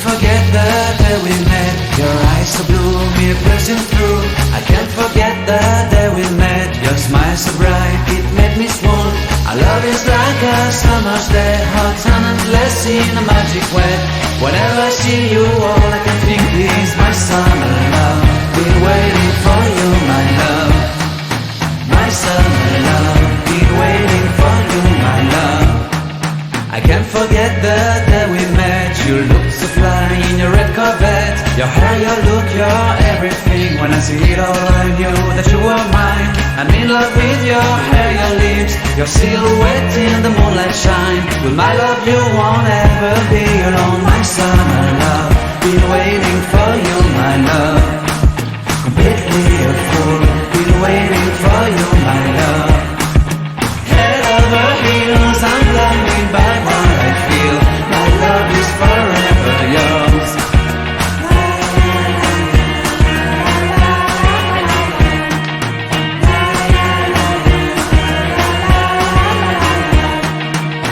forget the day we met. Your eyes so blue, me piercing through. I can't forget the day we met. Your smile so bright, it made me swoon. Our love is like a summer's day, hot and endless in a magic way. Whenever I see you, all I can think is my summer love. Been waiting for you, my love. My summer love. Been waiting for you, my love. I can't forget the day we met. You looked so fly in your red Corvette. Your hair, your look, your everything. When I see it all, I knew that you were mine. I'm in love with your hair, your lips, your silhouette in the moonlight shine. With my love you won't ever be alone. My summer love, been waiting for you, my love. Completely a fool, been waiting for you, my love. Head over heels, I'm blinded by what I feel. My love is forever yours.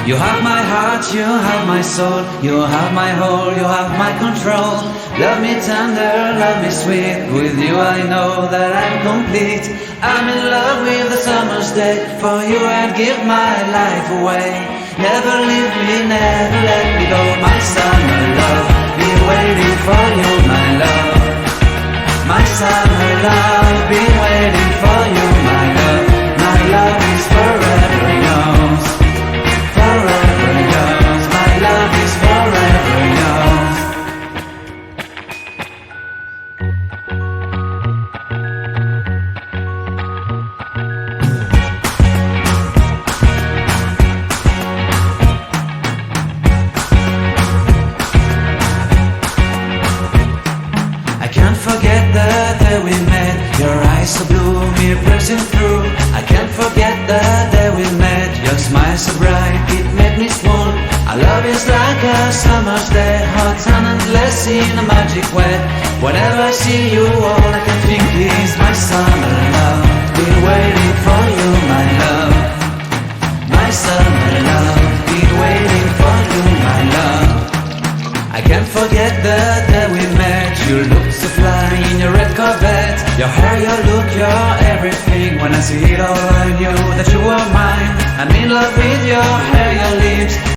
You have my heart, you have my soul, you have my whole, you have my control. Love me tender, love me sweet. With you I know that I'm complete. I'm in love with the summer's day. For you I'd give my life away. Never leave me, never let me go. My summer love, been waiting for you, my love. My summer love, been waiting for you, my love. My love is forever yours. Forever yours, my love is forever yours. I can't forget the day we met. Your eyes so blue, me piercing through. I can't forget the day we met. Your smile so bright, it made me swoon. Our love is like a summer's day, hot and endless in a magic way. Whenever I see you, all I can think is my summer love. Been waiting for you, my love. My summer love, been waiting for you, my love. I can't forget the day we met. You looked so fly in your red Corvette. Your hair, your look, your everything. When I see it all, I knew that you were mine. I'm in love with your hair, your lips.